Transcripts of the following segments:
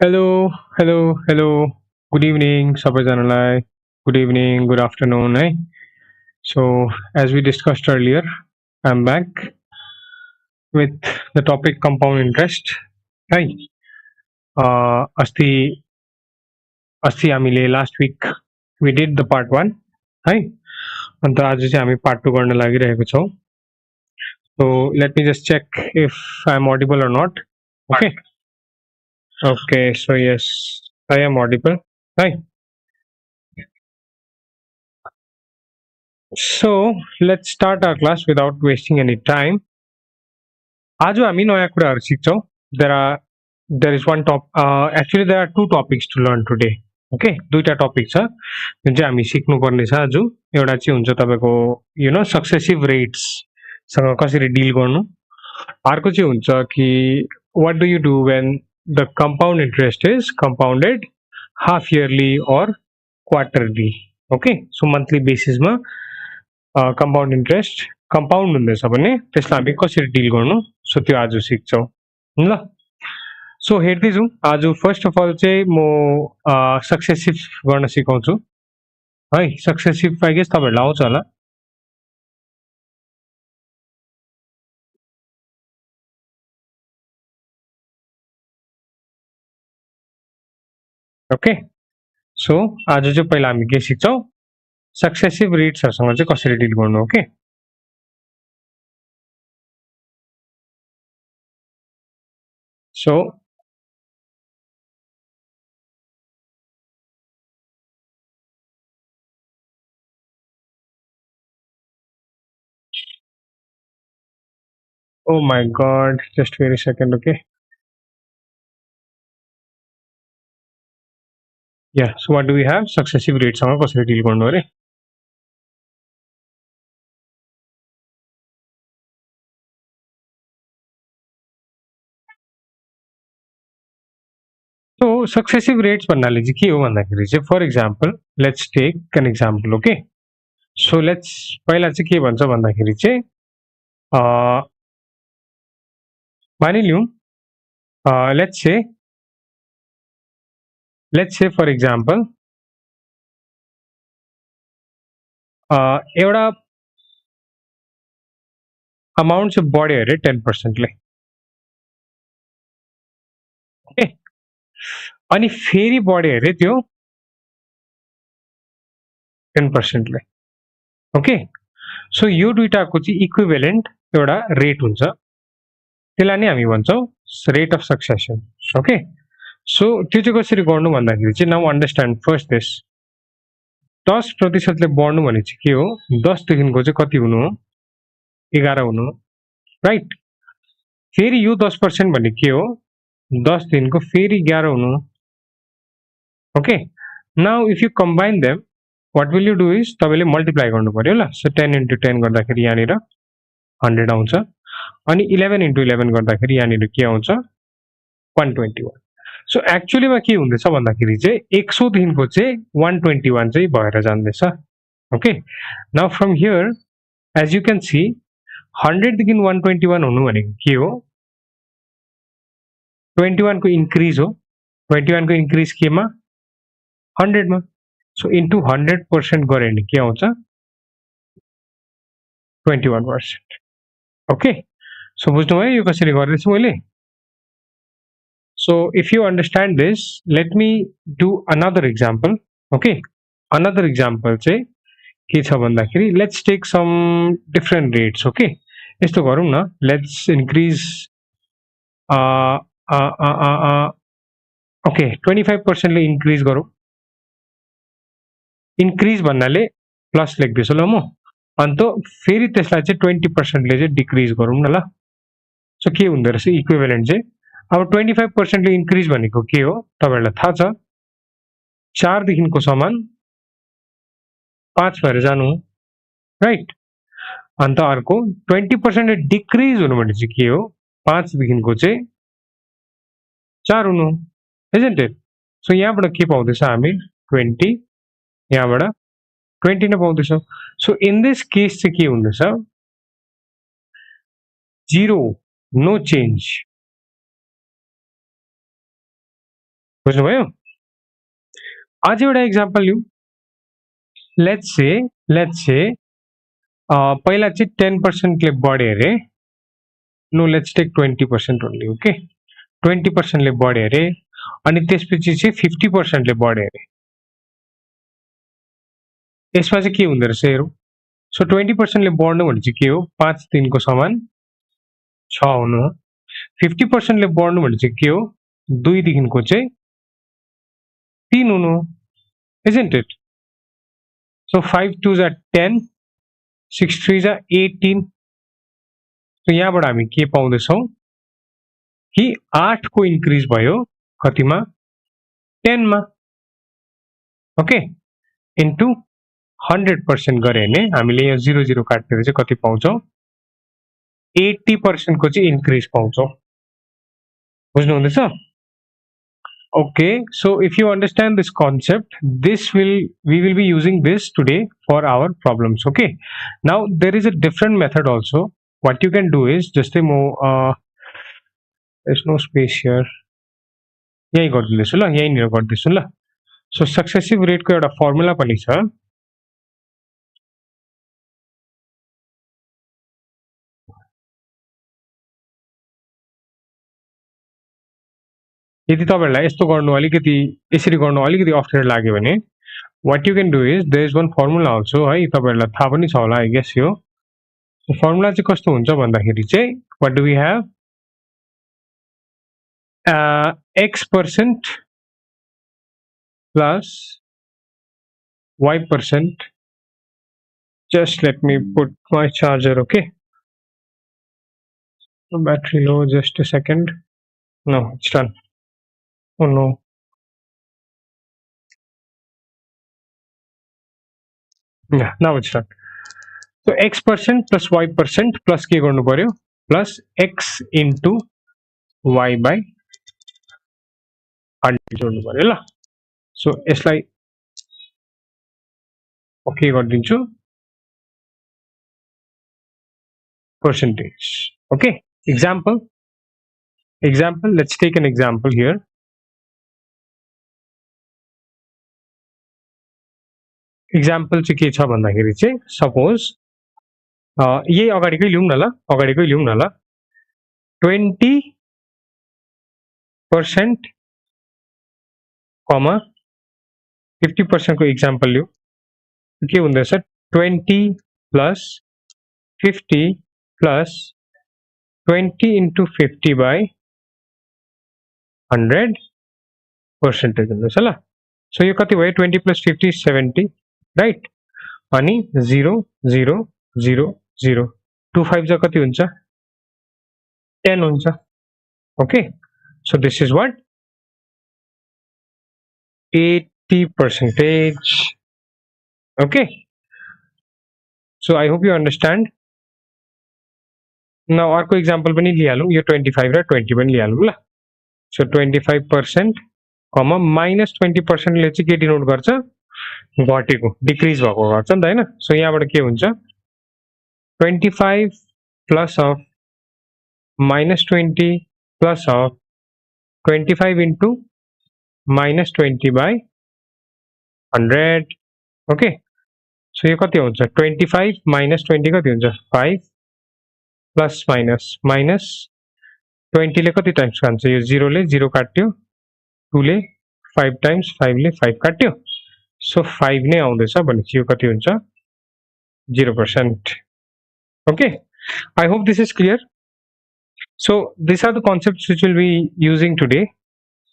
Hello, hello, hello. Good evening, Sabajanalai. Good evening, good afternoon. Hey. So, as we discussed earlier, I'm back with the topic compound interest. Hi. Asti, asti हामीले last week we did the part 1. है अन्त आज चाहिँ हामी part 2 गर्न लागिरहेको छौँ. So, let me just check if I'm audible or not. Okay. Okay, so yes, I am audible. Hi. So, let's start our class without wasting any time. आज हामी नयाँ कुराहरू सिक्छौँ. There is one top actually there are two topics to learn today. Okay दुईटा topic छ जुन चाहिँ हामी सिक्नुपर्ने छ आज. एउटा चाहिँ हुन्छ तपाईँको सक्सेसिभ रेट्स सँग कसरी डिल गर्नु. अर्को चाहिँ हुन्छ कि what do you do when the compound interest is compounded half yearly or quarterly. Okay so monthly बेसिसमा कम्पाउन्ड इन्ट्रेस्ट कम्पाउन्ड हुँदैछ भने त्यसलाई हामी कसरी डिल गर्नु सो त्यो आज सिक्छौँ ल. सो हेर्दै जाउँ. आज फर्स्ट अफ अल चाहिँ म सक्सेसिभ गर्न सिकाउँछु है. सक्सेसिभ आई गेस तपाईँहरूलाई आउँछ होला. ओके सो आज चाहिँ पहिला हामी के सिक्छौँ सक्सेसिभ रेट्सहरूसँग चाहिँ कसरी डिल गर्नु. Okay so oh my god, just wait a second. Okay, yeah, so what do we have? Successive rates सँग कसरी डिल गर्नु अरे. So successive rates भन्नाले चाहिँ के हो भन्दाखेरि चाहिँ for example let's take an example. Okay so let's पहिला चाहिँ के भन्छ भन्दाखेरि चाहिँ मानिलिउँ लेट्स से फर इक्जाम्पल एउटा अमाउन्ट चाहिँ बढ्यो अरे 10%ले. ओके अनि फेरि बढ्यो अरे त्यो 10%ले. ओके सो यो दुईटाको चाहिँ इक्विभेलेन्ट एउटा रेट हुन्छ. त्यसलाई नै हामी भन्छौँ rate of succession. Okay so त्यो चाहिँ कसरी गर्नु भन्दाखेरि चाहिँ नाउ अन्डरस्ट्यान्ड फर्स्ट दिस 10%ले बढ्नु भने चाहिँ के हो 10 देखिको चाहिँ कति हुनु हो 11 हुनु हो राइट. फेरि यो 10% भने के हो 10 देखिको फेरि 11 हुनु हो. Okay now if you combine them what will you do is तपाईँले मल्टिप्लाई गर्नु पर्यो ल. सो 10 into 10 गर्दाखेरि यहाँनिर 100 आउँछ अनि 11 into 11 गर्दाखेरि यहाँनिर के आउँछ 121. सो एक्चुअलीमा के हुँदैछ भन्दाखेरि चाहिँ 100 देखिको चाहिँ 121 चाहिँ भएर जाँदैछ. Okay now from here as you can see 100 देखि 121 हुनु भनेको के हो 21 को इन्क्रिज हो. 21 को इन्क्रिज केमा 100 मा. सो इन्टु 100% गऱ्यो भने के आउँछ 21%. ओके सो बुझ्नुभयो यो कसरी गर्दैछु मैले. So if you understand this, let me do another example. Okay, another example चाहिँ के छ भन्दाखेरि let's take some different rates. Okay, यस्तो गरौँ न. Let's increase okay 25% ले इन्क्रिज गरौँ. इन्क्रिज भन्नाले प्लस लेख्दैछु ल म. अन्त फेरि त्यसलाई चाहिँ 20% ले चाहिँ डिक्रिज गरौँ न ल. सो के हुँदो रहेछ इक्विभेलेन्ट चाहिँ अब 25% ले इन्क्रिज भनेको के हो तपाईँहरूलाई थाहा छ 4 देखिको समान 5 भएर जानु राइट. अन्त अर्को 20% ले डिक्रिज हुनु भने चाहिँ के हो 5 देखिको चाहिँ 4 हुनु इजन्ट इट. सो यहाँबाट के पाउँदैछ हामी 20 यहाँबाट 20 नै पाउँदैछौँ. सो इन दिस केस चाहिँ के हुँदैछ 0 नो चेन्ज. बुझ्नुभयो? आज एउटा एक्जाम्पल लिउँ. लेट्स से पहिला चाहिँ 10% ले बढ्यो अरे. No, let's take 20% only. Okay, 20% ले बढ्यो अरे अनि त्यसपछि चाहिँ 50% ले बढ्यो अरे. यसमा चाहिँ के हुँदो रहेछ हेरौँ. सो 20% ले बढ्नु भने चाहिँ के हो? 5 दिनको समान 6 हुनु हो. 50% ले बढ्नु भने चाहिँ के हो? 2 देखिको चाहिँ 3 हुनु हो. Isn't it? So 5 2s are 10, 6 3s are 18. So यहाँबाट हामी के पाउँदैछौँ कि 8 को इन्क्रिज भयो कतिमा? 10 मा. ओके, इन्टु 100% गरे भने हामीले यहाँ 0 0 काटेर चाहिँ कति पाउँछौँ? 80% को चाहिँ इन्क्रिज पाउँछौँ. बुझ्नु हुँदैछ? Okay, so if you understand this concept, we will be using this today for our problems. Okay, now there is a different method also. What you can do is just there's no space here. यही गरिदिन्छु ल, यहीँनिर गरिदिन्छु ल. So successive रेटको एउटा formula पनि छ. यदि तपाईहरुलाई यस्तो गर्नु अलिकति यसरी गर्नु अलिकति अप्ठ्यारो लाग्यो भने what you can do is there is one formula also है. तपाईहरुलाई थाहा पनि छ होला, I guess यो फर्मुला चाहिँ कस्तो हुन्छ भन्दाखेरि चाहिँ what do we have? X% plus Y%. Just let me put my charger. Okay, battery low, just a second. No, it's done. Oh no. Yeah, now it's done. So X% plus Y% plus के गर्नु पर्यो? Plus X into Y by 100 जोड्नु पर्यो ल. So यसलाई okay गरिदिन्छु. Percentage. Okay, example, let's take an example here. Example चाहिँ के छ भन्दाखेरि चाहिँ सपोज यही अगाडिकै लिउँ न ल, 20% 50% को एक्जाम्पल लिउँ. के हुँदैछ? 20 plus 50 plus 20 into 50 by 100 percentage हुँदैछ ल. सो यो कति भयो? 20 plus 50 70, राइट. अनि 0 0 0 0 2 5 जा कति हुन्छ? 10 हुन्छ. Okay, so this is what? 80%. Okay, so I hope you understand. Now अर्को एक्जाम्पल पनि लिहालौँ. यो 25 र 20 पनि लिहालौँ ल. सो 25% माइनस 20% ले चाहिँ के डिनोट गर्छ? घटेको, डिक्रिज भएको गर्छ नि त हैन. सो यहाँबाट के हुन्छ? 25 plus of minus 20 plus of 25 into minus 20 by 100. Okay, so यो कति हुन्छ? 25 माइनस 20 कति हुन्छ? 5 प्लस माइनस माइनस 20 ले कति टाइम्स काट्छ? यो 0 ले 0 काट्यो, 2 ले 5 टाइम्स, 5 ले 5 काट्यो. सो 5 नै आउँदैछ भनेपछि यो कति हुन्छ? 0%. Okay, I hope this is clear. So these are the concepts which we'll be using today.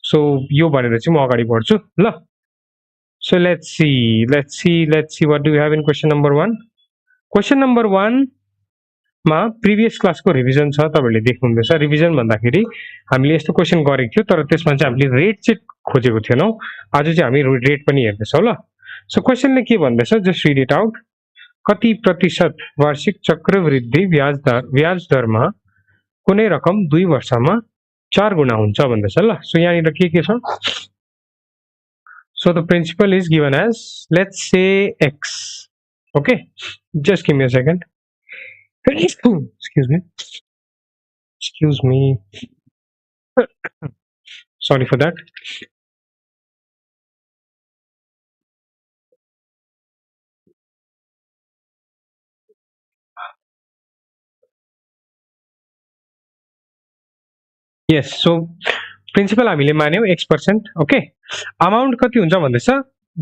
So यो भनेर चाहिँ म अगाडि बढ्छु ल. So let's see what do we have in question number 1. Question number 1 मा प्रिभियस क्लासको रिभिजन छ. तपाईहरुले देख्नुहुँदैछ. रिभिजन भन्दाखेरि हामीले यस्तो क्वेशन गरेको थियो तर त्यसमा चाहिँ हामीले रेट चाहिँ खोजेको थिएनौं. आज चाहिँ हामी रेट पनि हेर्दैछौं ल. सो क्वेशनले के भन्दैछ? Just read it out. कति प्रतिशत वार्षिक चक्रवृद्धि ब्याज दरमा कुनै रकम 2 वर्षमा 4 गुणा हुन्छ भन्दैछ ल. सो यहाँनिर के छ? So the principle is given as, let's say, X. Okay, just give me a second. Excuse me. Sorry for that. Yes so principal हामीले मान्यौ x%. ओके अमाउन्ट कति हुन्छ भन्दैछ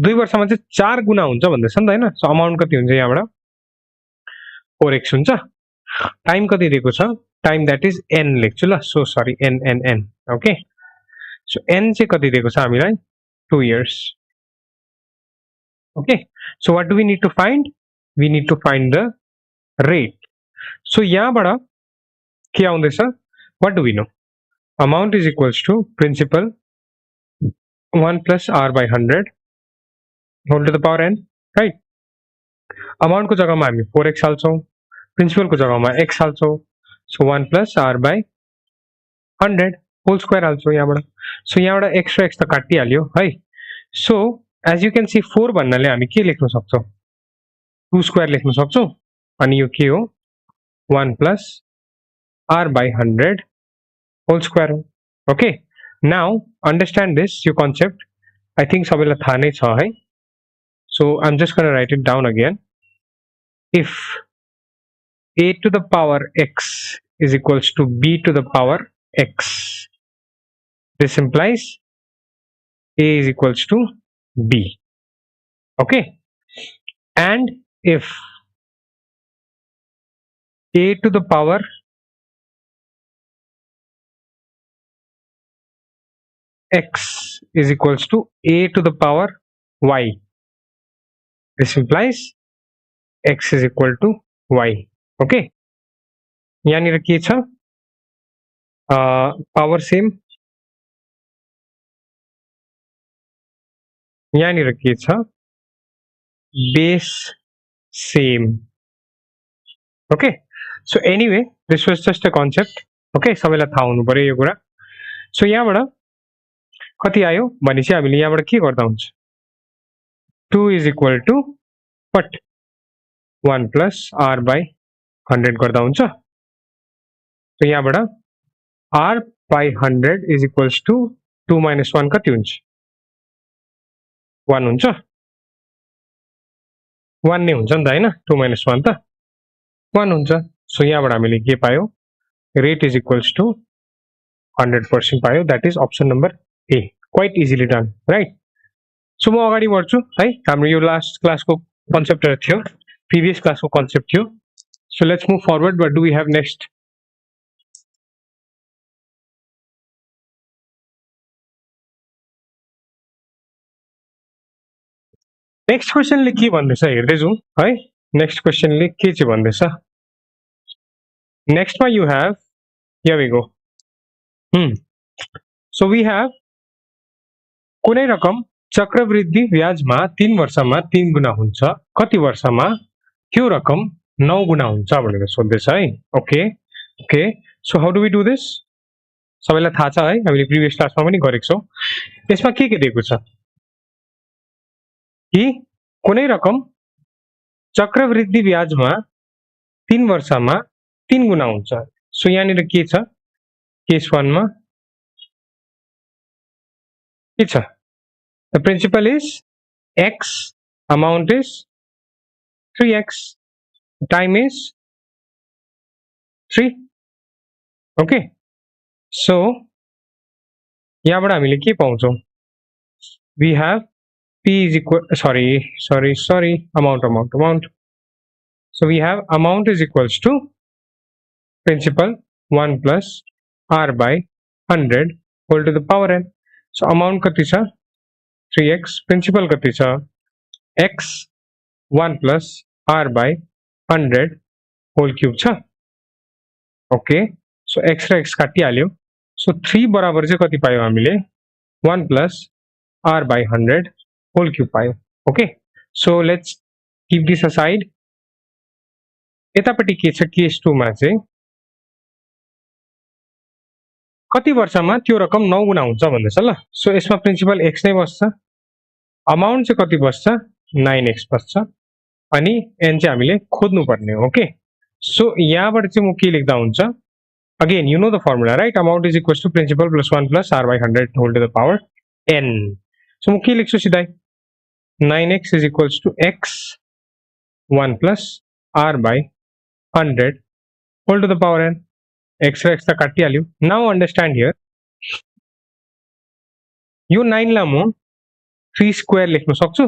2 वर्षमा चाहिँ 4 गुना हुन्छ भन्दैछ नि त हैन. सो अमाउन्ट कति हुन्छ यहाँबाट 4x हुन्छ. टाइम कति दिएको छ टाइम दैट इज n लेख्छु ल. So sorry n. Okay so n चाहिँ कति दिएको छ हामीलाई 2 years. Okay so what do we need to find we need to find the rate. So यहाँबाट के आउँदैछ what do we know amount is equals to principal 1 plus r by 100 whole to the power n, right? amount को जग्गामा हामी 4x हाल्छौं principal को जग्गामा x हाल्छौं. so 1 plus r by 100 whole square हाल्छौं यहाँबाट. so यहाँबाट x र x त काटिहाल्यो है. so as you can see 4 भन्नाले हामी के लेख्न सक्छौं 2 square लेख्न सक्छौं अनि यो के हो 1 plus r by 100 whole square. Okay, now understand this your concept. I think सबैलाई थाहा नै छ है. So I'm just going to write it down again. If a to the power x is equals to b to the power x, this implies a is equals to b. Okay, and if a to the power x is equals to a to the power y, this implies x is equal to y. Okay, यानी के छ power same यानी के छ base same. Okay, so anyway this was just a concept. Okay, सबैलाई थाहा हुनु पर्यो यो कुरा. so यहाँबाट कति आयो भनेपछि हामीले यहाँबाट के गर्दा हुन्छ 2 is equal to what 1 plus r by 100 गर्दा हुन्छ. so यहाँबाट r by 100 is equals to 2 minus 1 कति हुन्छ 1 हुन्छ 1 नै हुन्छ नि त हैन 2 minus 1 त 1 हुन्छ. so यहाँबाट हामीले के पायौ rate is equals to 100% पायो. that is option number A. quite easily done, right? so म अगाडि बढ्छु है. हाम्रो यो लास्ट क्लासको कन्सेप्ट थियो प्रिभियस क्लासको कन्सेप्ट थियो. so let's move forward. what do we have next? Next क्वेशनले के भन्दैछ हेर्दै जाउँ है. नेक्स्ट क्वेशनले के चाहिँ भन्दैछ नेक्स्टमा you have here we go. so we have कुनै रकम चक्रवृद्धि ब्याजमा 3 वर्षमा 3 गुना हुन्छ कति वर्षमा त्यो रकम 9 गुना हुन्छ भनेर सोध्दैछ है. Okay okay so how do we do this सबैलाई थाहा छ है हामीले प्रिभियस क्लासमा पनि गरेको छौं. यसमा के दिएको छ कि कुनै रकम चक्रवृद्धि ब्याजमा 3 वर्षमा 3 गुना हुन्छ. सो यहाँनिर के छ केस 1 मा के छ the principal is x, amount is 3x, time is 3. okay so यहाँबाट हामीले के पाउँछौं we have p is equal sorry amount. so we have amount is equals to principal 1 plus r by 100 whole to the power n. so amount कति छ 3x, principal कति छ x 1 plus r by 100 whole cube छ. okay so x र x काटिहाल्यो. so 3 बराबर चाहिँ कति पायौ हामीले 1 plus r by 100 whole cube पायौ. okay so let's keep this aside. यतापट्टि के छ केस 2 मा चाहिँ कति वर्षमा त्यो रकम 9 गुना हुन्छ भन्दैछ ल. सो यसमा प्रिन्सिपल x नै बस्छ अमाउन्ट चाहिँ कति बस्छ 9x बस्छ अनि n चाहिँ हामीले खोज्नु पर्ने हो. ओके सो यहाँबाट चाहिँ म के लेख्दा हुन्छ again you know the formula right amount is equals to principal plus 1 plus r by 100 whole to the power n. So म के लेख्छु सिधै 9x is equals to x 1 plus r by 100 whole to the power n. x र x त काटिहाल्यो now understand here यो 9 लाई म 3 square लेख्न सक्छु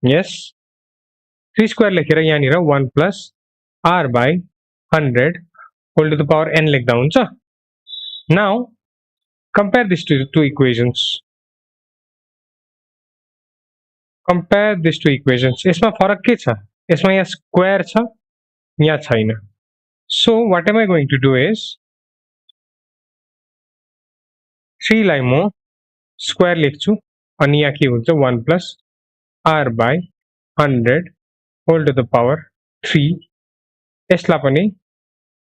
यस 3 स्क्वायर लेखेर यहाँनिर 1 plus r by 100 whole to the power n लेख्दा हुन्छ now compare these two equations यसमा फरक के छ यसमा यहाँ स्क्वायर छ यहाँ छैन so what am I going to do is 3 लाई म स्क्वायर लेख्छु अनि यहाँ के हुन्छ 1 plus r by 100 whole to the power 3 यसलाई पनि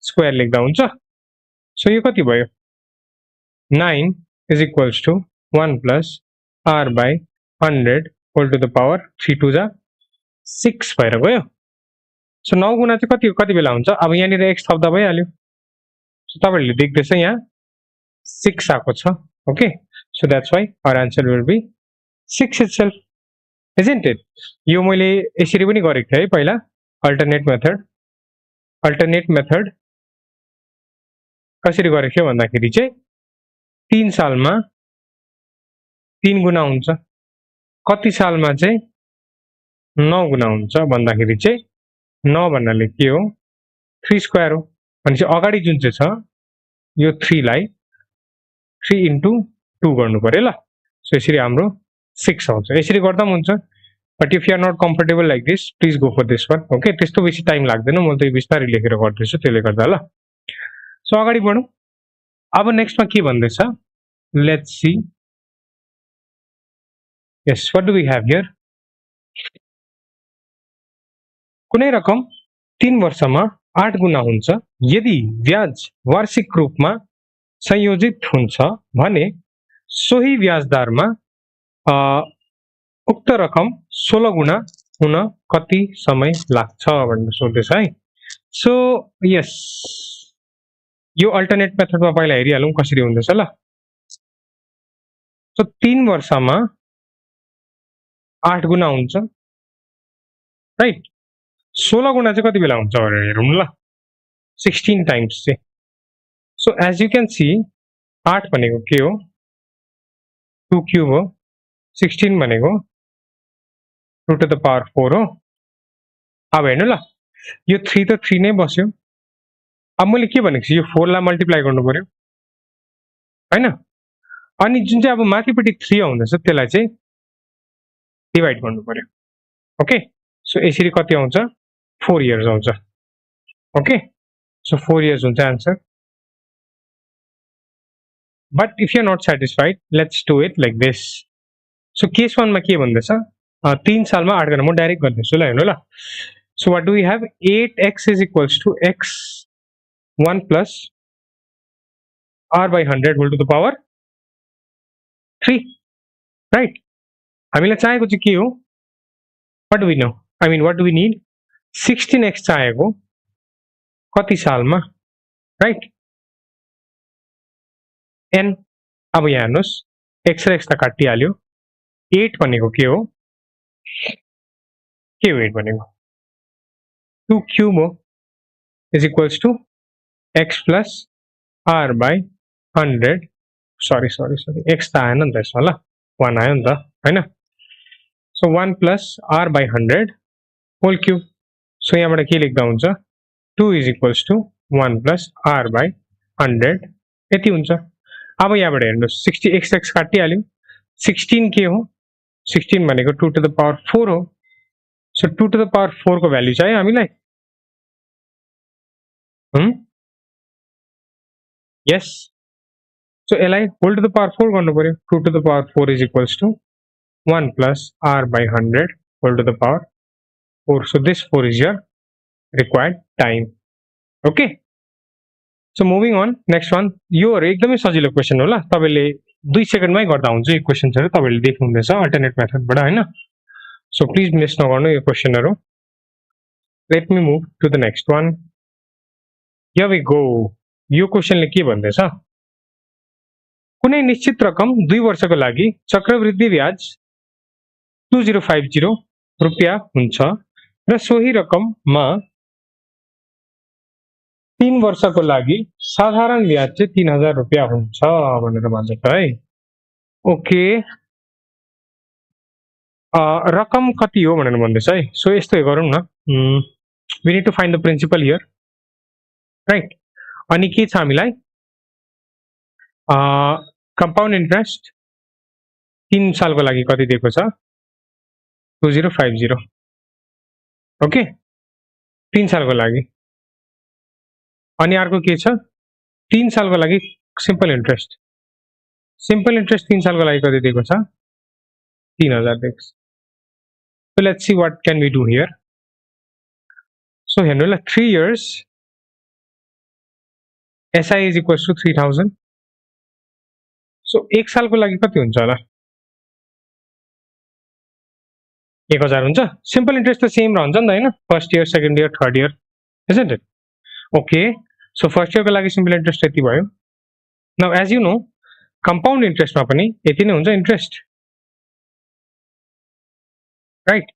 स्क्वायर लेख्दा हुन्छ सो यो कति भयो 9 is equals to 1 plus r by 100 whole to the power 3 to the 6 भएर गयो सो 9 गुणा चाहिँ कति बेला हुन्छ अब यहाँनिर x थप्दा भइहाल्यो सो तपाईहरुले देख्दैछ यहाँ 6 आको छ okay so that's why our answer will be 6 itself isn't it यो मैले यसरी पनि गरेको थिए है पहिला अल्टरनेट मेथड कसरी गरेको थियो भन्दाखेरि चाहिँ 3 सालमा 3 गुणा हुन्छ कति सालमा चाहिँ 9 गुणा हुन्छ भन्दाखेरि चाहिँ 9 भन्नाले के हो 3 स्क्वायर हो अनि चाहिँ अगाडि जुन चाहिँ छ यो 3 लाई 3 into 2 गर्नु पर्यो ल सो यसरी हाम्रो 6 आउँछ यसरी गर्दा पनि हुन्छ but if you are not comfortable like this please go for this one okay त्यस्तो बेसी टाइम लाग्दैन म त यो बिस्तारै लेखेर गर्दैछु त्यसले गर्दा ल सो अगाडि बढौं अब नेक्स्टमा के भन्दैछ let's see yes what do we have here कुनै रकम 3 वर्षमा 8 गुणा हुन्छ यदि ब्याज वार्षिक रूपमा संयोजित हुन्छ भने सोही ब्याज दरमा उक्त रकम 16 गुणा हुन कति समय लाग्छ भनेर सोध्दैछ है सो यस यो अल्टरनेट मेथडमा पहिला हेरिहालौं कसरी हुँदैछ ल सो 3 वर्षमा 8 गुणा हुन्छ राइट 16 गुणा चाहिँ कति बेला हुन्छ भनेर हेरौं ल 16 टाइम्स चाहिँ so as you can see 8 भनेको के हो 2 क्यूब हो 16 भनेको 2 to the power 4 हो अब हेर्नु ल यो 3 त 3 नै बस्यो अब मैले के भनेको छु यो 4 लाई मल्टिप्लाई गर्नु पर्यो हैन अनि जुन चाहिँ अब माथिपट्टि 3 आउँदैछ त्यसलाई चाहिँ डिवाइड गर्नु पर्यो ओके सो यसरी कति आउँछ 4 इयर्स आउँछ ओके सो 4 इयर्स हुन्छ answer but if you are not satisfied let's do it like this so case 1 मा के भन्दैछ 3 सालमा 8 गुणा म डाइरेक्ट गर्दैछु ल हेर्नु ल so what do we have 8x is equals to x 1 plus r by 100 whole to the power 3 right हामीलाई चाहिएको चाहिँ के हो what do we know I mean what do we need 16x चाहिएको कति सालमा राइट n अब यहाँ हेर्नुस् x र x त काटिहाल्यो 8 भनेको के हो 8 भनेको 2 क्यूब हो is equals to x plus r by 100 sorry x त आएन नि त यसमा ल 1 आयो नि त हैन so 1 plus r by 100 whole cube so यहाँबाट के लेख्दा हुन्छ 2 is equals to 1 plus r by 100 यति हुन्छ अब यहाँबाट हेर्नुस् 60 x काटिहाल्यो 16 के हो 16 भनेको 2 to the power 4 हो सो 2 to the power 4 को भ्यालु चाहियो हामीलाई yes so यसलाई whole to the power 4 गर्नु पर्यो 2 to the power 4 is equals to 1 plus r by 100 whole to the power 4 so this 4 is your required time okay so moving on next one यो एकदमै सजिलो question हो ल तपाईले 2 सेकेन्डमै गर्दा हुन्छ यो क्वेशनहरु तपाईले देख्नुहुँदैछ अल्टरनेट मेथडबाट हैन सो प्लिज मिस नगर्नु यो क्वेशनहरु let me move to the next one here we go यो क्वेशनले के भन्दैछ कुनै निश्चित रकम 2 वर्षको लागि चक्रवृद्धि ब्याज 2050 रुपैयाँ हुन्छ र सोही रकममा 3 वर्षको लागि साधारण ब्याज चाहिँ 3000 रुपैयाँ हुन्छ भनेर भन्छ है। ओके, रकम कति हो भनेर भन्दैछ है। सो यस्तो गरौँ न, we need to find the principal here, right. अनि के छ हामीलाई, कम्पाउन्ड इन्ट्रेस्ट 3 सालको लागि कति दिएको छ, 2050। ओके, 3 सालको लागि। अनि अर्को के छ, 3 सालको लागि सिम्पल इन्ट्रेस्ट 3 सालको लागि कति दिएको छ, 3000 दिएको छ। So let's see what can we do here. So हेर्नु ल, 3 years SI is equals to 3000. So 1 सालको लागि कति हुन्छ होला, 1000 हुन्छ। सिम्पल इन्ट्रेस्ट त सेम रहन्छ नि त हैन, first year, second year, third year, isn't it? Okay, so first इयरको लागि सिम्पल इन्ट्रेस्ट यति भयो। Now as you know, compound इन्ट्रेस्टमा पनि यति नै हुन्छ इन्ट्रेस्ट, राइट।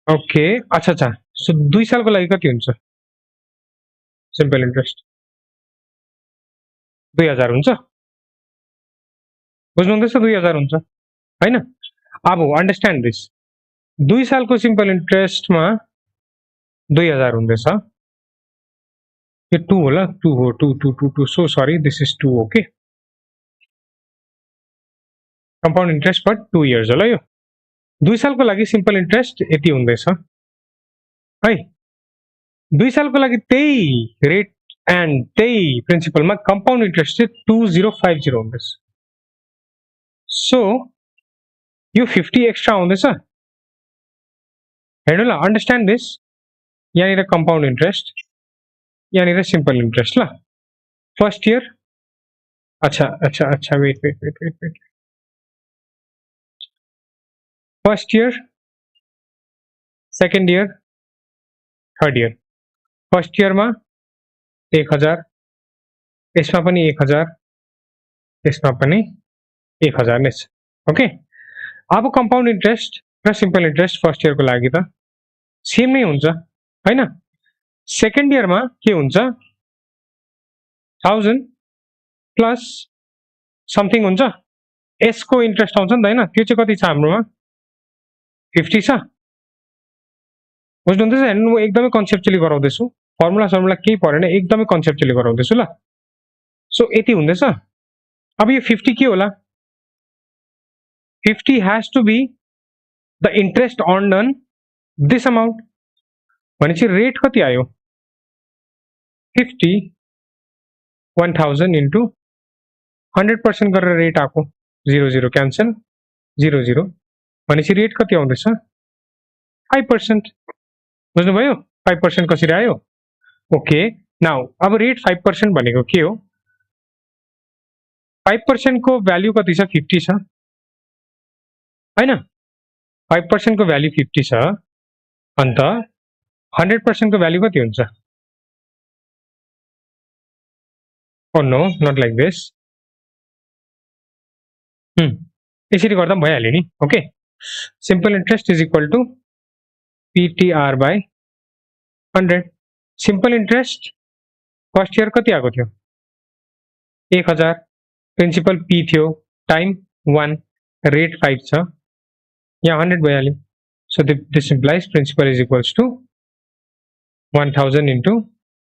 ओके, अच्छा, सो 2 सालको लागि कति हुन्छ सिम्पल इन्ट्रेस्ट, 2000 हुन्छ। बुझ्नुहुँदैछ, 2000 हुन्छ हैन। अब अन्डरस्ट्यान्ड दिस, 2 सालको सिम्पल इन्ट्रेस्टमा 2000 हुँदैछ, यो 2 होला, 2 हो, 2, so sorry, this is 2, okay. Compound interest for 2 years होला यो। 2 सालको लागि सिम्पल इन्ट्रेस्ट यति हुँदैछ है। 2 सालको लागि त्यही रेट एन्ड त्यही प्रिन्सिपलमा कम्पाउन्ड इन्ट्रेस्ट चाहिँ 2050 हुँदैछ। सो यो 50 एक्स्ट्रा आउँदैछ, हेर्नु ल, अन्डरस्ट्यान्ड दिस। यहाँनिर कम्पाउन्ड इन्ट्रेस्ट, यहाँनिर सिम्पल इन्ट्रेस्ट ल। फर्स्ट इयर, अच्छा, wait, first year, second year, third year. First इयरमा 1000, यसमा पनि 1000, यसमा पनि 1000 नै छ, ओके। अब कम्पाउन्ड इन्ट्रेस्ट र सिम्पल इन्ट्रेस्ट फर्स्ट इयरको लागि त सेम नै हुन्छ हैन। सेकेन्ड इयरमा के हुन्छ, 1000 प्लस समथिङ हुन्छ, यसको इन्ट्रेस्ट आउँछ नि त हैन। त्यो चाहिँ कति छ हाम्रोमा, 50 छ। बुझ्नुहुँदैछ, हेर्नु, म एकदमै कन्सेप्चुअली गराउँदैछु, फर्मुला केही परेन, एकदमै कन्सेप्चुअली गराउँदैछु ल। सो यति हुँदैछ। अब यो 50 के होला, 50 has to be the interest earned on this amount। भनेपछि रेट कति आयो, 50 1000 into 100% गरेर रेट आएको, 00 क्यान्सल, 00 भनेपछि रेट कति आउँदैछ, 5%। बुझ्नुभयो, 5% कसरी आयो, ओके। नाउ अब रेट 5% भनेको के हो, 5% को भ्यालु कति छ, 50 छ हैन। 5% को भ्यालु 50 छ, अन्त 100% को भ्यालु कति हुन्छ, oh no, not like this, यसरी गर्दा पनि भइहाल्यो नि, okay. Simple interest is equal to PTR by 100। Simple interest first year कति आएको थियो, 1000, प्रिन्सिपल P थियो, टाइम 1, रेट 5 छ, यहाँ 100 भइहाल्यो। So this implies principal is equals to 1000 into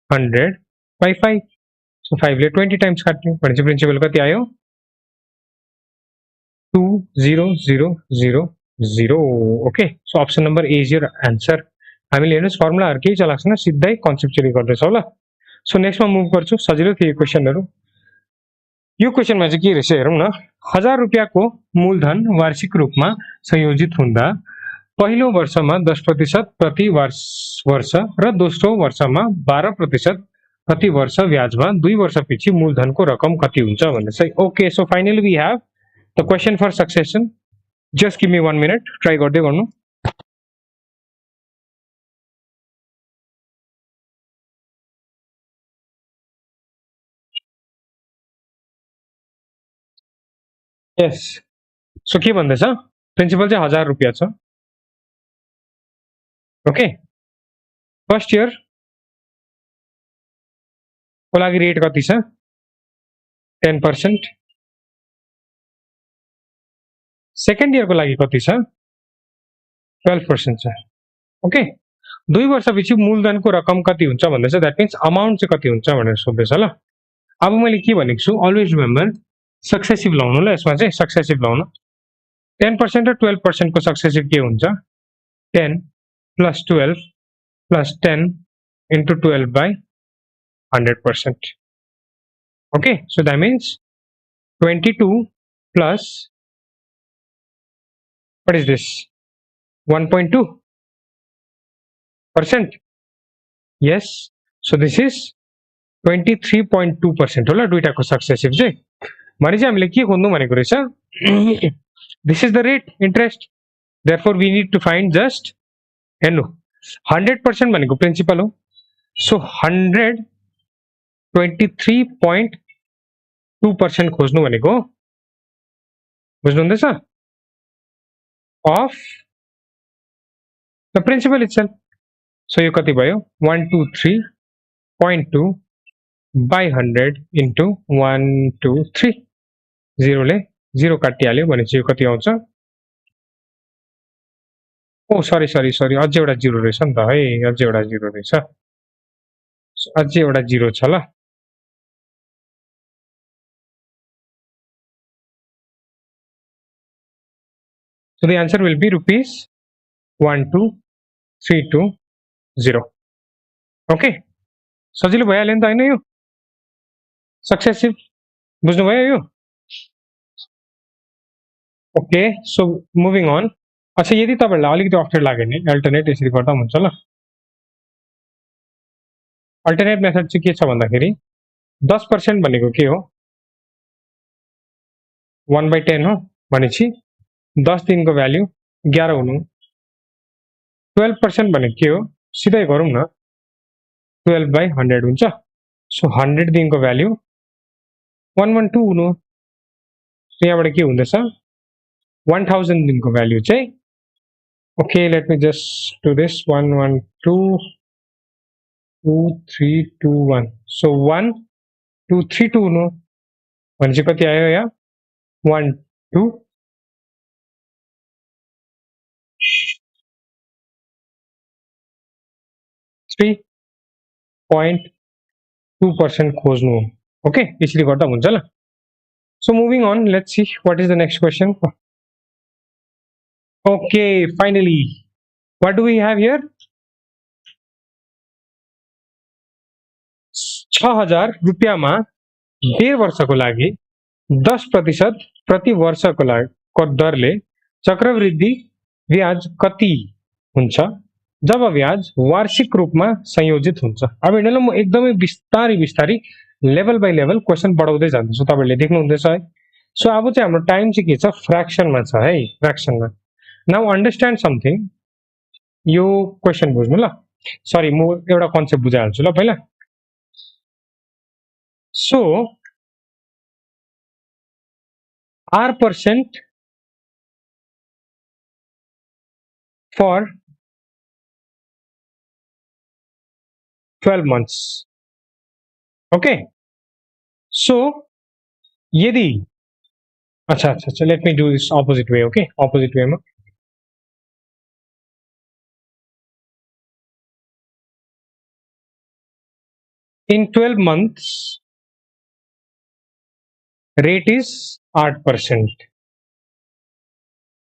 100 by 5। सो 5 ले 20 टाइम्स काट्यो भनेपछि प्रिन्सिपल कति आयो, 20000। Okay, so option number A is your answer. हामीले हेर्नुहोस् फर्मुलाहरू केही चलाएको छैन, सिधै कन्सेप्चुअली गर्दैछौँ ल। सो नेक्स्टमा मुभ गर्छु, सजिलो थियो यो क्वेसनहरू। यो क्वेसनमा चाहिँ के रहेछ हेरौँ न। 1000 रुपियाँको मूलधन वार्षिक रूपमा संयोजित हुँदा पहिलो वर्षमा 10% प्रति वर्ष र दोस्रो वर्षमा 12% प्रति वर्ष ब्याजमा 2 वर्षपछि मूलधनको रकम कति हुन्छ भन्ने चाहिँ। Okay, so finally we have the question for succession. Just give me 1 minute, try गर्दै गर्नु। यस, सो के भन्दैछ, प्रिन्सिपल चाहिँ 1000 रुपियाँ छ, ओके। फर्स्ट इयर को लागि रेट कति छ 10%. सेकेन्ड इयर को लागि कति छ 12% छ. ओके, 2 वर्षपछि मूलधनको रकम कति हुन्छ भन्दैछ. द्याट मिन्स अमाउन्ट चाहिँ कति हुन्छ भनेर सोध्दैछ ल. अब मैले के भनेको छु, अलवेज रिमेम्बर सक्सेसिभ लाउनु ल. यसमा चाहिँ सक्सेसिभ लाउनु. 10% र 12% को सक्सेसिभ के हुन्छ 10 plus 12 plus 10 into 12 by 100%. Okay, so that means 22 plus, what is this, 1.2%. Yes, so this is 23.2% होला दुईटाको सक्सेसिभ चाहिँ. भने चाहिँ हामीले के खोज्नु भनेको रहेछ, this is the rate interest, therefore we need to find just हेर्नु 100% भनेको प्रिन्सिपल हो. सो 123.2% खोज्नु भनेको बुझ्नुहुँदैछ of the principal itself. So यो कति भयो 123.2 by 100 into 123. 0 ले 0 काटिहाल्यो भनेपछि यो कति आउँछ. ओ सरी सरी सरी, अझै एउटा 0 रहेछ नि त है, अझै एउटा 0 रहेछ, अझै एउटा 0 छ ल. So the answer will be rupees 12320. Okay, सजिलो भइहाल्यो नि त हैन यो सक्सेसिभ. बुझ्नुभयो यो. Okay, so moving on. अच्छा, यदि तपाईहरुलाई अलिकति अप्ठ्यारो लाग्यो भने अल्टरनेट यसरी गर्दा हुन्छ ल. अल्टरनेट मेथड चाहिँ के छ भन्दाखेरि 10% भनेको के हो 1/10 हो भनेपछि 10 दिनको भ्यालु 11 हुनु. 12% भनेको के हो सिधै गरौँ न 12/100 हुन्छ. सो 100 दिनको भ्यालु 112 हुनु. यहाँबाट के हुँदैछ 1000 दिनको भ्यालु चाहिँ, okay let me just do this 1122321. So 1232 हुनु भनेपछि कति आयो यहाँ 123.2% खोज्नु. ओके, यसरी गर्दा हुन्छ ल. So moving on, let's see what is the next question. Okay, finally, what do we have here? 6000 रुपैयाँमा 1.5 वर्षको लागि 10% प्रति वर्षको लागि दरले चक्रवृद्धि ब्याज कति हुन्छ जब ब्याज वार्षिक रूपमा संयोजित हुन्छ. अब हेर्नु म एकदमै बिस्तारै बिस्तारै लेभल बाइ लेभल क्वेशन बढाउँदै जान्छु, तपाईहरुले देख्नुहुँदैछ है. सो अब चाहिँ हाम्रो टाइम चाहिँ के छ फ्र्याक्सनमा छ है, फ्र्याक्सनमा. नाउ अन्डरस्ट्यान्ड समथिङ, यो क्वेशन बुझ्नु ल. सरी, म एउटा कन्सेप्ट बुझाइहाल्छु ल पहिला. So R% for 12 months. Okay, so यदि अच्छा अच्छा अच्छा, let me do this opposite way. Okay, opposite way में in 12 months rate is 8%.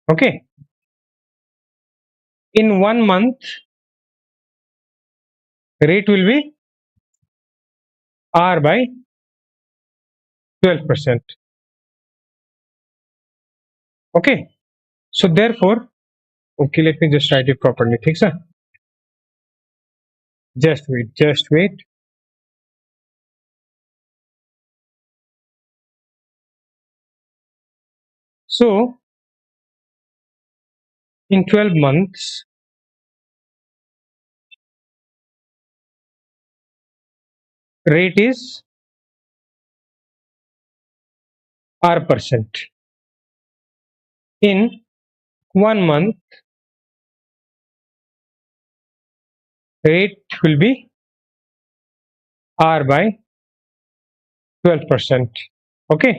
Okay, in 1 month rate will be R by 12%. Okay, so therefore, okay, let me just write it properly. ठीक है, just wait. So in 12 months rate is R%. In 1 month rate will be R by 12%. Okay,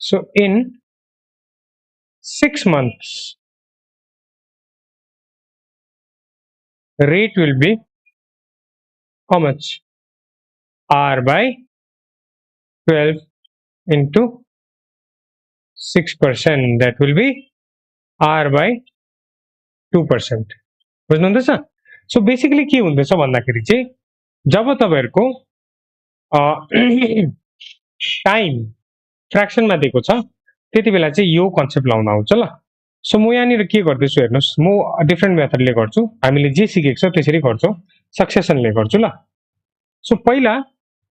so in 6 months, rate will be how much? R by 12 into 6%. That will be R by 2%. बुझ्नुहुँदैछ? So basically के हुँदैछ भन्दाखेरि चाहिँ जब तपाईहरुको time फ्र्याक्सनमा दिएको छ त्यति बेला चाहिँ यो कन्सेप्ट लाउन आउँछ ल। सो म यहाँनिर के गर्दैछु हेर्नुस्, म डिफरेन्ट मेथडले गर्छु। हामीले जे सिकेको छ त्यसरी गर्छौं, सक्सेसनले गर्छु ल। सो पहिला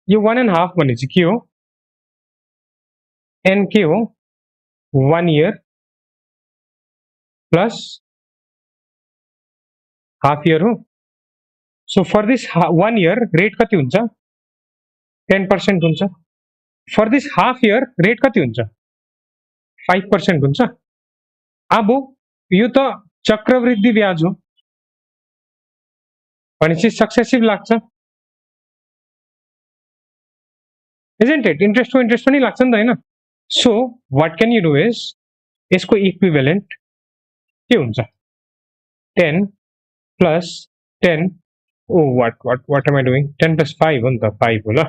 यो 1.5 भने चाहिँ के हो? n के हो? 1 year plus half year हो। So for this 1 year rate कति हुन्छ? 10% हुन्छ। For this half year rate कति हुन्छ? 5% हुन्छ। अब यो त चक्रवृद्धि ब्याज हो भनेपछि सक्सेसिभ लाग्छ, isn't it? इन्ट्रेस्ट को इन्ट्रेस्ट पनि लाग्छ नि त हैन? So what can you do is यसको इक्विभ्यालेन्ट के हुन्छ? 10 plus 10 oh what am I doing? 10 plus 5 हो नि त, 5 हो ल।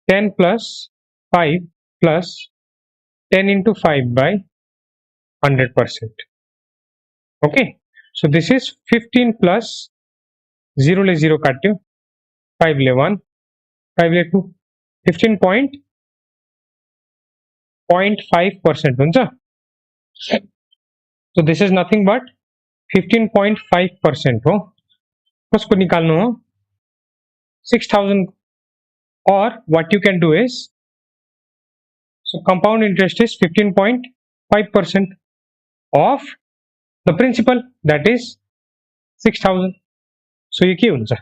10 plus 5 plus 10 into 5 by 100%. Okay, so this is 15 plus 0 ले 0 काट्यो, 5 ले 1, 5 ले 2, 15.5% हुन्छ। So this is nothing but 15.5% हो। कसको निकाल्नु हो? 6000, or what you can do is, so compound interest is 15.5% of the principal, that is 6000. so ये के हुन्छ?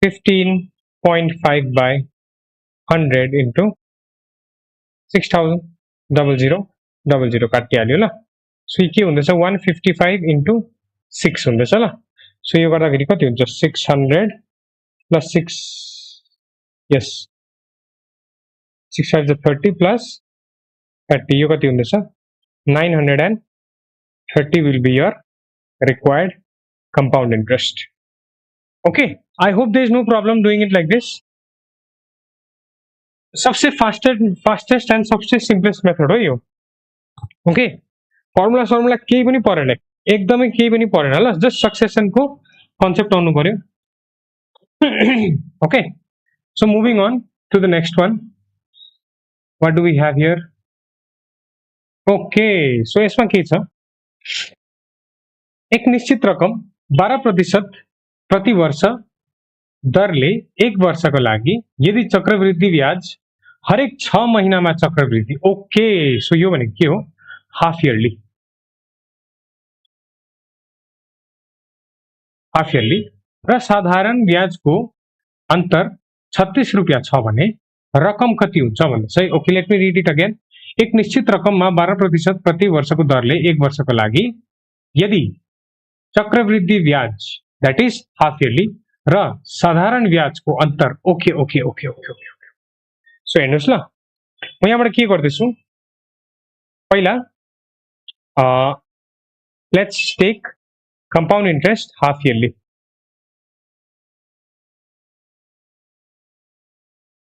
15.5 by 100 into 6000, 0000 काटिहाल्यो ल। सो यो के हुँदैछ? 155 into 6 हुँदैछ ल। सो यो गर्दाखेरि कति हुन्छ? 600 plus 6, yes, 6 5 30 plus 30, यो कति हुँदैछ? 930 will be your required compound interest. Okay, I hope there is no problem doing it like this. सबसे फास्टेस्ट एन्ड सबसे सिम्पलेस्ट मेथड हो यो। ओके, फर्मुला केही पनि परेन, एकदमै केही पनि परेन ल, जस्ट सक्सेसनको कन्सेप्ट आउनु पर्यो। Okay, so moving on to the next one, what do we have here? Okay, so यसमा के छ? एक निश्चित रकम 12% प्रति वर्ष दरले 1 वर्षको लागि यदि चक्रवृद्धि ब्याज हरेक 6 महिनामा चक्रवृद्धि। ओके, सो यो भनेको के हो? Half yearly. हाफ इयरली र साधारण ब्याजको अन्तर 36 रुपैयाँ छ भने रकम कति हुन्छ भन्दैछ है। Okay, let me read it again. एक निश्चित रकममा 12% प्रति वर्षको दरले 1 वर्षको लागि यदि चक्रवृद्धि ब्याज, दैट इज हाफ इयरली, र साधारण ब्याजको अन्तर। Okay okay okay okay okay, so हेर्नुस् ल, म यहाँबाट के गर्दैछु? पहिला let's take compound interest half yearly.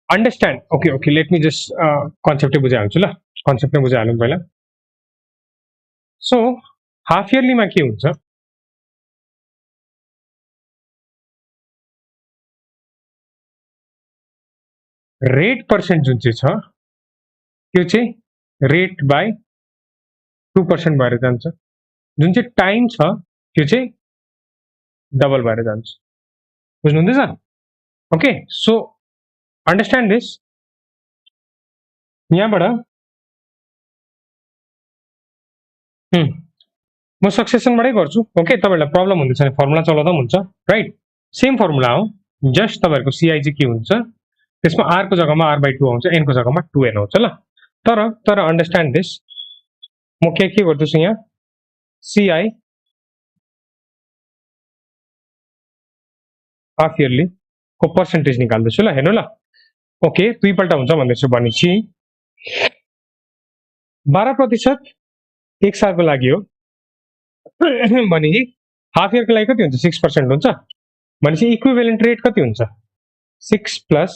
Understand? Okay okay, let me just concept बुझाइहाल्छु ल, कन्सेप्ट बुझाइहालौँ पहिला। सो हाफ इयरली में के हुन्छ? रेट पर्सेंट जुन चाहिँ छ त्यो चाहिँ रेट बाई 2% भएर जान्छ, जुन चाहिँ टाइम छ त्यो चाहिँ डबल भएर जान्छ। बुझ्नुहुँदैछ? Okay, so understand this. यहाँबाट म सक्सेसनबाटै गर्छु। ओके, तपाईहरुलाई प्रब्लम हुँदैछ भने फर्मुला चलाउँदा पनि हुन्छ, राइट? सेम फर्मुला हो, जस्ट तपाईहरुको सीआई चाहिँ के हुन्छ? त्यसमा आर को जग्गामा r by 2 आउँछ, n को जग्गामा 2n आउँछ ल। तर अंडरस्टैंड दिस, म के गर्दैछु यहाँ? सीआई हाफ इयरली को पर्सेन्टेज निकाल्दैछु ल हेर्नु ल ओके दुईपल्ट हुन्छ भन्दैछु भनेपछि 12% एक सालको लागि हो भनेपछि हाफ इयरको लागि कति हुन्छ 6% हुन्छ भनेपछि इक्विभ्यालेन्ट रेट कति हुन्छ 6 प्लस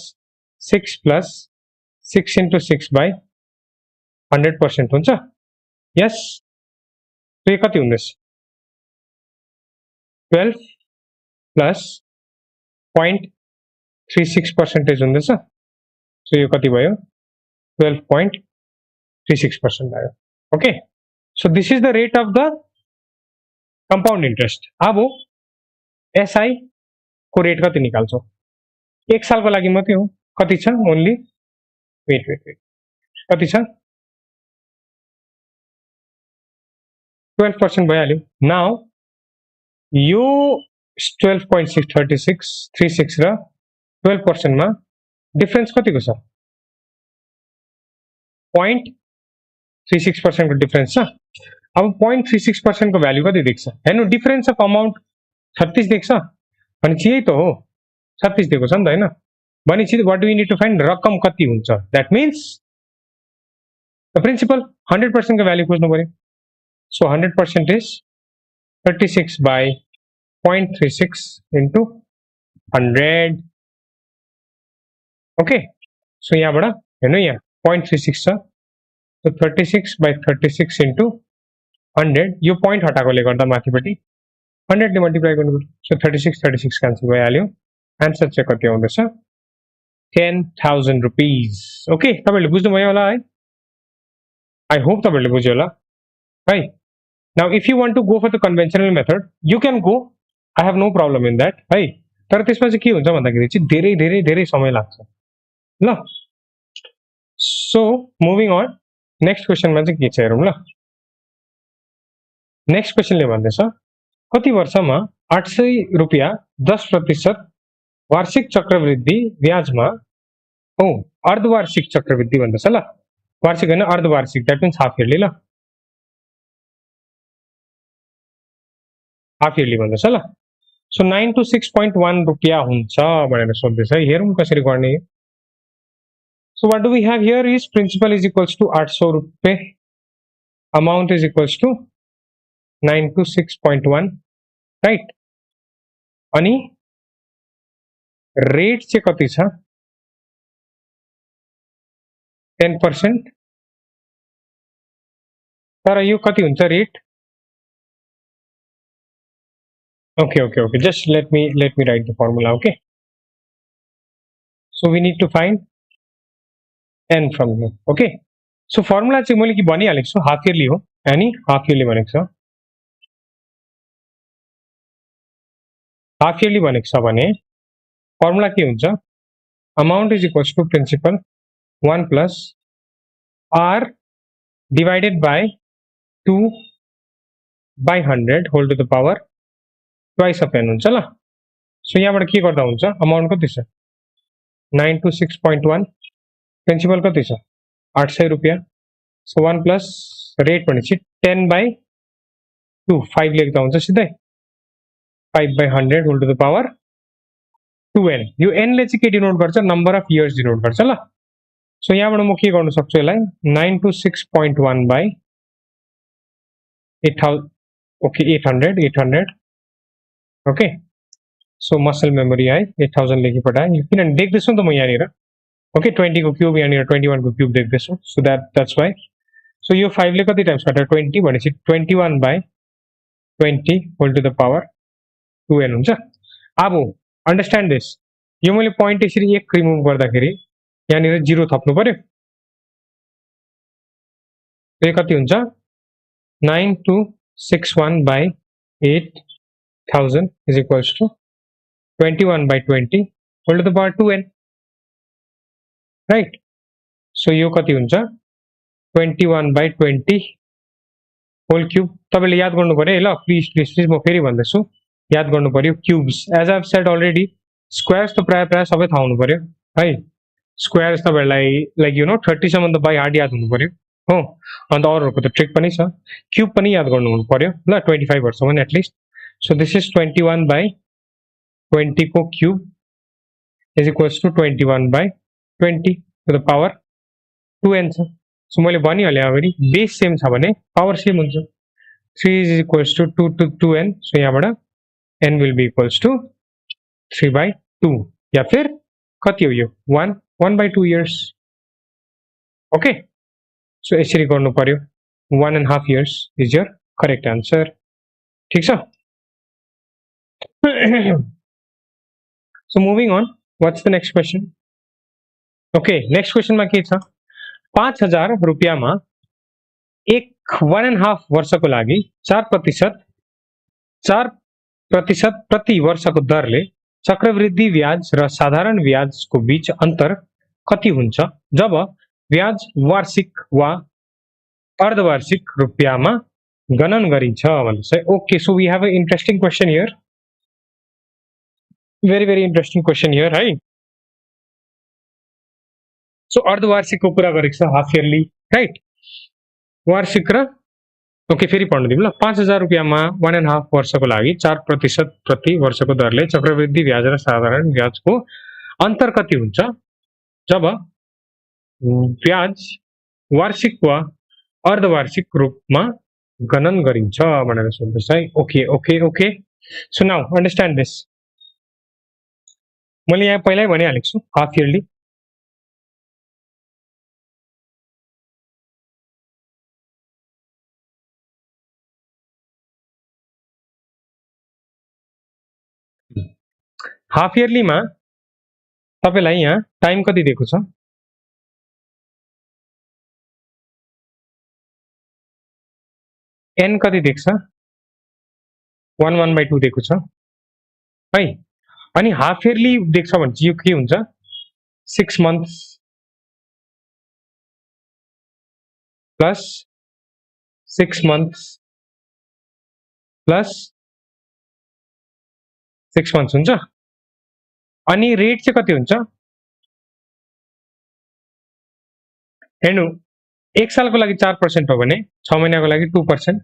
6 into 6 by 100% हुन्छ यस तो यो कति हुँदैछ 12 प्लस 0.36% हुँदैछ सो यो कति भयो 12.36% आयो okay so this is the rate of the compound interest अब एसआई को रेट कति निकाल्छौ एक सालको लागि मात्रै हो कति छ ओन्ली वेट कति छ 12% भइहाल्यो नाउ यो 12.636 र 12% मा डिफरेन्स कतिको छ 0.36% को डिफरेन्स छ अब 0.36% को भ्यालु कति देख्छ हेर्नु डिफरेन्स अफ अमाउन्ट 36 देख्छ भनेपछि यही त हो 36 दिएको छ नि त हैन भनेपछि what do we need to find रकम कति हुन्छ दैट मीन्स द प्रिन्सिपल 100% को भ्यालु खोज्नु पर्यो so 100% is 36 by 0.36 into 100 okay so यहाँबाट हेर्नु यहाँ 0.36 छ सो 36 by 36 into 100 यो पोइन्ट हटाएकोले गर्दा माथिपट्टि 100 ले मल्टिप्लाई गर्नु पर्यो सो 36 क्यान्सल भइहाल्यो आन्सर चाहिँ कति आउँदैछ 10,000 रुपीस ओके तपाईहरुले बुझ्नुभयो होला है आई होप तपाईहरुले बुझ्यो होला है now if you want to go for the conventional method you can go I have no problem in that है तर त्यसमा चाहिँ के हुन्छ भन्दाखेरि चाहिँ धेरै धेरै धेरै समय लाग्छ ल सो मुभिङ अन नेक्स्ट क्वेशनमा चाहिँ के छ हेरौँ ल नेक्स्ट क्वेशनले भन्दैछ कति वर्षमा 800 रुपैयाँ 10% वार्षिक चक्रवृद्धि ब्याजमा ओ अर्धवार्षिक चक्रवृद्धि भन्दैछ ल वार्षिक हैन अर्धवार्षिक दैट मीन्स हाफ इयरली ल हाफ इयरली भन्दैछ ल सो 9 to 6.1 रुपैयाँ हुन्छ भनेर सोध्दैछ हेरौँ कसरी गर्ने so what do we have here is principal is equals to 800 रुपैयाँ amount is equals to 9 to 6.1 right अनि रेट चाहिँ कति छ 10% तर यो कति हुन्छ rate okay just let me write the formula okay so we need to find n from here okay so formula चाहिँ मैले के भनिहालेको छु हाफ इयरली हो अनि हाफ इयरली भनेको छ हाफ इयरली भनेको छ भने फर्मुला के हुन्छ amount is equals to principal 1 plus r divided by 2 by 100 whole to the power twice of n हुन्छ ल सो यहाँबाट के गर्दा हुन्छ अमाउन्ट कति छ 9 to 6.1 प्रिन्सिपल कति छ 800 रुपैयाँ सो 1 प्लस रेट भनेपछि 10 by 2 5 लेख्दा हुन्छ सिधै 5 by 100 whole to the power 2n यो n ले चाहिँ के डिनोट गर्छ नम्बर अफ इयर्स डिनोट गर्छ ल सो यहाँबाट म के गर्न सक्छु यसलाई 9 to 6.1 by 8000 okay 800 okay so muscle memory आए 8000 लेखि पठाए किनभने देख्दैछु नि त म यहाँनिर ओके 20 को क्यूब यहाँनिर 21 को क्यूब देख्दैछु सो द्याट्स वाइ सो यो 5 ले कति टाइम्स काट्यो 20 भनेपछि 21 by 20 whole to the power 2n हुन्छ अब अन्डरस्ट्यान्ड दिस यो मैले पोइन्ट यसरी एक रिमुभ गर्दाखेरि यहाँनिर 0 थप्नु पर्यो यो कति हुन्छ 9261 by 8000 is equals to 21 by 20 whole to the power 2n right so यो कति हुन्छ 21 by 20 होल क्यूब तपाईले याद गर्नु पर्यो ल प्लिज म फेरि भन्दैछु याद गर्नु पर्यो cubes as I have said already squares त प्राय सबै थाहा हुनु पर्यो है स्क्वायर्स तपाईहरुलाई लाइक यु नो 30 सम्म त बाइ हार्ट याद हुनु पर्यो हो अन्त अरूहरुको त ट्रिक पनि छ क्यूब पनि याद गर्नु हुनु पर्यो ल 25 वर्षसम्म at least so this is 21 by 20 को cube is equals to 21/20 to the power 2n छ. सो मैले भनिहालेँ अगाडि बेस सेम छ भने पावर सेम हुन्छ. 3 is equals to 2 to 2n. So यहाँबाट n will be equals to 3/2 या फिर कति हो यो 1/2 years. ओके, सो यसरी गर्नु पर्यो. 1.5 years is your correct answer. ठीक छ. So moving on, what's the next question? Okay, next question मा के छ 5,000 रुपियाँमा 1.5 वर्षको लागि 4% प्रति वर्षको दरले चक्रवृद्धि ब्याज र साधारण ब्याजको बीच अन्तर कति हुन्छ जब ब्याज वार्षिक वा अर्धवार्षिक रुपियाँमा गणन गरिन्छ भन्छ. Okay, so we have a interesting question here. very interesting question here है. सो अर्धवार्षिकको कुरा गरेको छ, हाफ इयरली राइट. वार्षिक र ओके फेरि पढ्नु दिउँ ल. 5,000 रुपियाँमा 1.5 वर्षको लागि 4% प्रति वर्षको दरले चक्रवृद्धि ब्याज र साधारण ब्याजको अन्तर कति हुन्छ जब ब्याज वार्षिक वा अर्धवार्षिक रूपमा गणन गरिन्छ भनेर सोध्दैछ है. Okay okay okay, so now understand this. मैले यहाँ पहिल्यै भनिहालेको छु हाफ इयरली. हाफ इयरलीमा तपाईलाई यहाँ टाइम कति दिएको छ n कति दिएको छ 1/2 दिएको छ है. अनि हाफ इयरली दिएको छ भने यो के हुन्छ 6 months plus 6 months plus 6 months हुन्छ. अनि रेट चाहिँ कति हुन्छ हेर्नु 1 सालको लागि 4% हो भने 6 महिनाको लागि 2%,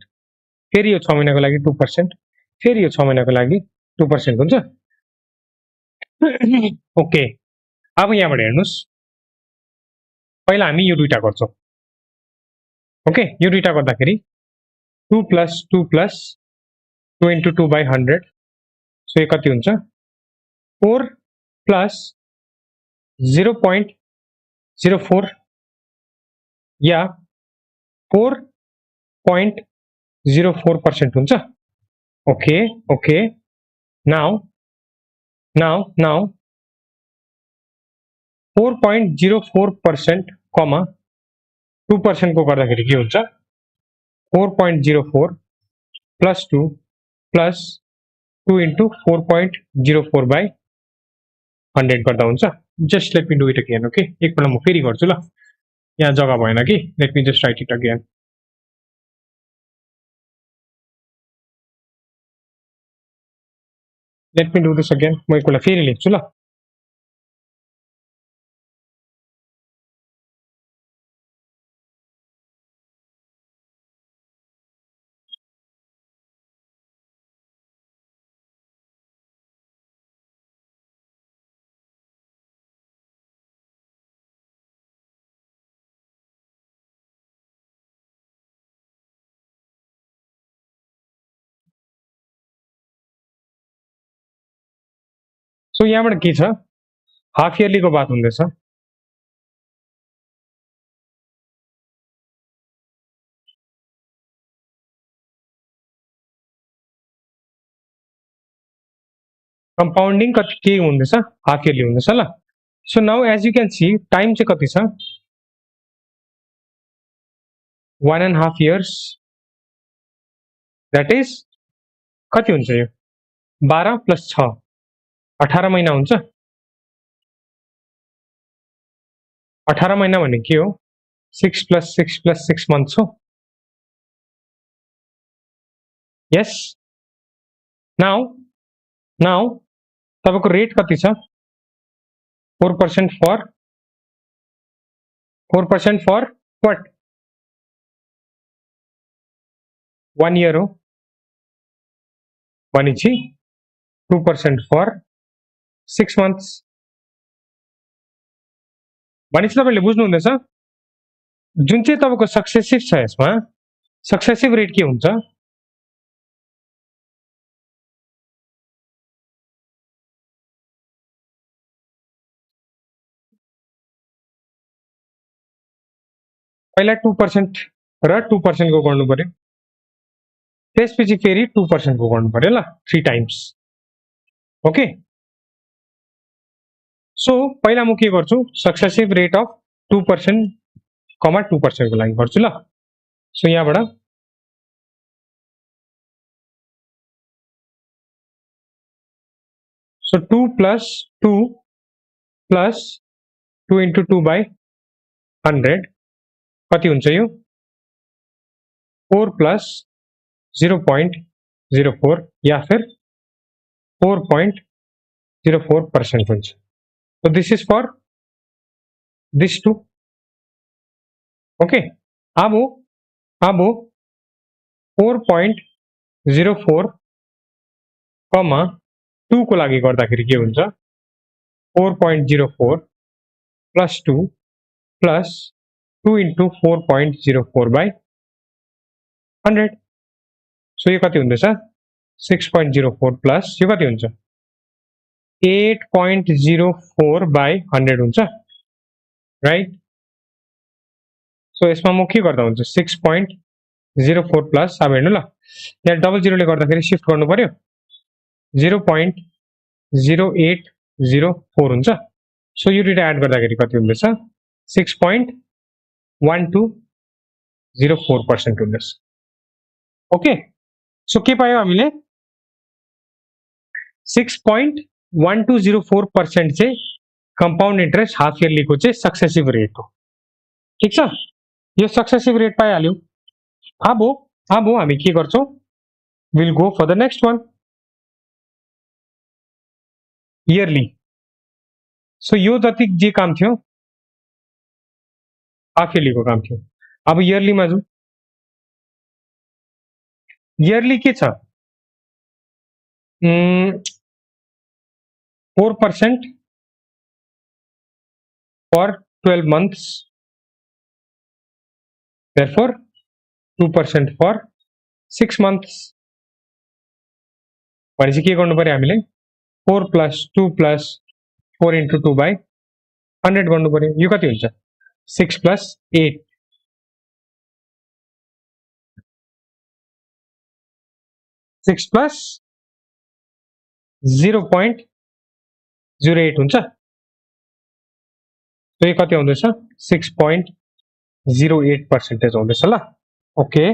फेरि यो 6 महिनाको लागि 2%, फेरि यो 6 महिनाको लागि 2% हुन्छ. ओके, अब यहाँबाट हेर्नुस् पहिला हामी यो दुईटा गर्छौं. ओके, यो दुईटा गर्दाखेरि 2 + 2 + 2 * 2/100 सो यो कति हुन्छ 4 + 0.04 या 4.04% हुन्छ. ओके ओके, नाउ 4.04% कमा 2% को गर्दाखेरि के हुन्छ 4.04 + 2 + 2 * 4.04/100 गर्दा हुन्छ. Just let me do it again. Okay, एकपल्ट म फेरि गर्छु ल, यहाँ जग्गा भएन कि. Late me just right it again. Let me do this again. म एकपल्ट फेरि लेख्छु ल. सो यहाँबाट के छ हाफ इयरली को बात हुँदैछ. कंपाउंडिंग कति के हुँदैछ हाफ इयरली हुँदैछ ल. So now as you can see time चाहिँ कति छ 1.5 years. दैट इज कति हुन्छ यो 12 + 6 18 महिना हुन्छ. 18 महिना भने के हो 6 + 6 + 6 months हो. यस, नाउ तपाईको रेट कति छ 4% फर व्हाट 1 year हो भनेपछि 2% फर 6 months. भनेपछि तपाईले बुझ्नुहुँदैछ जुन चाहिँ तपाईको सक्सेसिभ छ यसमा सक्सेसिभ रेट के हुन्छ पहिला 2% र 2% को गर्नु पर्यो त्यसपछि फेरि 2% को गर्नु पर्यो ल 3 टाइम्स ओके सो पहिला म के गर्छु सक्सेसिभ रेट अफ 2% कमा 2% को लागि गर्छु ल सो यहाँबाट so 2 plus 2 plus 2 into 2 by 100 कति हुन्छ यो 4 प्लस 0.04 या फिर 4.04% हुन्छ so this is for this two okay अब 4.04 कमा 2 को लागि गर्दाखेरि के हुन्छ 4.04 plus 2 plus 2 into 4.04 by 100 so यो कति हुँदैछ 6.04 plus यो कति हुन्छ 8.04 by 100 हुन्छ राइट सो यसमा म के गर्दा हुन्छ 6.04 प्लस अब हेर्नु ल यहाँ डबल जिरोले गर्दाखेरि शिफ्ट गर्नु पर्यो 0.0804 हुन्छ सो यो दुईटा एड गर्दाखेरि कति हुँदैछ 6.1204% हुँदैछ ओके सो के पायौ हामीले 6.1204% चाहिँ कम्पाउन्ड इन्ट्रेस्ट हाफ इयरलीको चाहिँ सक्सेसिभ रेट हो ठीक छ यो सक्सेसिभ रेट पाइहाल्यौ अब हामी के गर्छौं will go for the next one yearly so यो जति जे काम थियो हाफ इयरलीको काम थियो अब इयरलीमा जाउँ इयरली के छ 4% for 12 months therefore 2% for 6 months भनेपछि के गर्नु पर्यो हामीले 4 plus 2 plus 4 into 2 by 100 गर्नु पर्यो यो कति हुन्छ 6 plus 8 6 plus 0.08 हुन्छ यो कति आउँदैछ 6.08% आउँदैछ ल ओके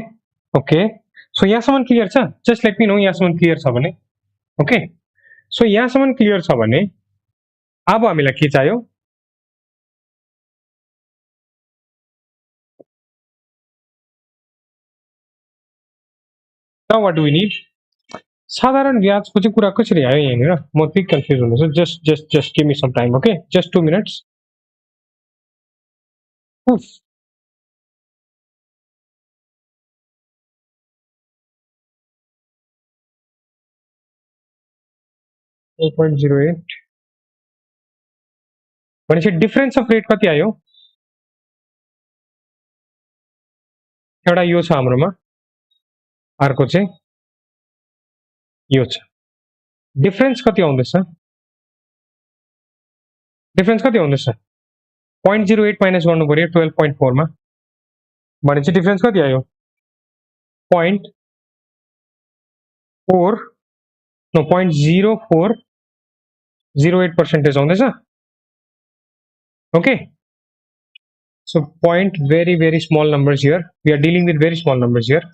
ओके सो यहाँसम्म क्लियर छ जस्ट लेट मी नो यहाँसम्म क्लियर छ भने ओके सो यहाँसम्म क्लियर छ भने अब हामीलाई के चाहियो now what do we need साधारण ब्याजको चाहिँ कुरा कसरी आयो यहाँनिर म त्यही कन्फ्युज हुन्छु just give me some time okay just 2 minutes उफ 8.08 भनेपछि डिफरेन्स अफ रेट कति आयो एउटा यो छ हाम्रोमा अर्को चाहिँ यो छ डिफरेन्स कति आउँदैछ डिफरेन्स कति आउँदैछ 0.08 माइनस गर्नु पर्यो 12.4 मा भनेपछि डिफरेन्स कति आयो 0.4 नो 0.0408% आउँदैछ okay so point very small numbers here we are dealing with very small numbers here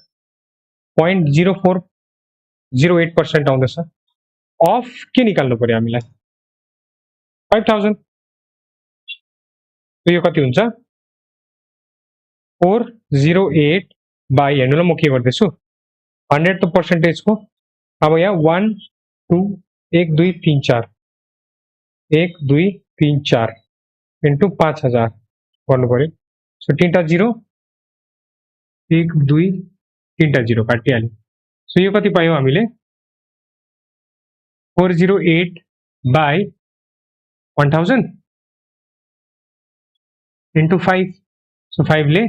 0.0408% आउँदैछ अफ के निकाल्नु पर्यो हामीलाई 5000 तो यो कति हुन्छ 408 बाई हेर्नु ल म के गर्दैछु 100 त पर्सेन्टेज को अब यहाँ 1 2 1 2 3 4 1 2 3 4 into 5000 गर्नु पर्यो सो तीनटा 0 1 2 तीनटा 0 काटिहाल्यो सो यो कति पायौ हामीले 408 बाई 1000 into 5. So 5 ले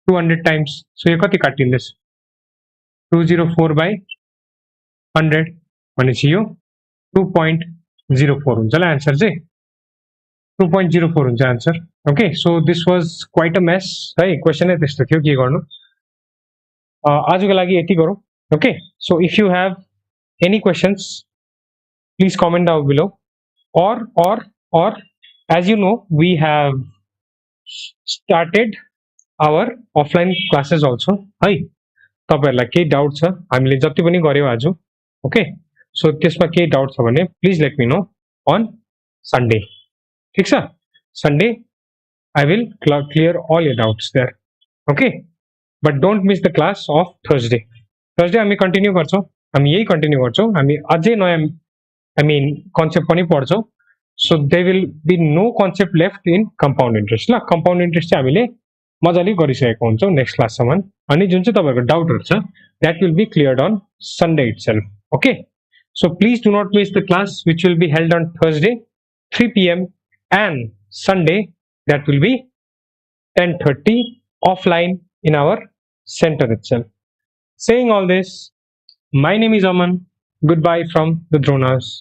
200 times. So यो कति काटिँदैछ 204 by 100 भनेपछि यो 2.04 हुन्छ ल आन्सर चाहिँ 2.04 हुन्छ answer. Okay so this was quite a mess है क्वेसन नै त्यस्तो थियो के गर्नु. आजको लागि यति गरौँ. Okay so if you have any questions please comment down below or as you know we have started our offline classes also है. तपाईहरुलाई केही डाउट छ हामीले जति पनि गर्यौ आज. ओके सो त्यसमा केही डाउट छ भने please let me know on Sunday. ठीक छ Sunday I will clear all your doubts there. Okay but don't miss the class of Thursday. Thursday हामी कन्टिन्यू गर्छौं. हामी यही कन्टिन्यू गर्छौं. हामी अझै नयाँ कन्सेप्ट पनि पढ्छौं. So there will be no concept left in compound interest ल. compound interest चाहिँ हामीले मजाले गरिसकेको हुन्छौं नेक्स्ट क्लाससम्म. अनि जुन चाहिँ तपाईहरुको डाउटहरु छ that will be cleared on Sunday itself. Okay so please do not miss the class which will be held on Thursday 3 p.m. and Sunday that will be 10:30 offline in our center itself. Saying all this, my name is Aman. Goodbye from the Dhronas.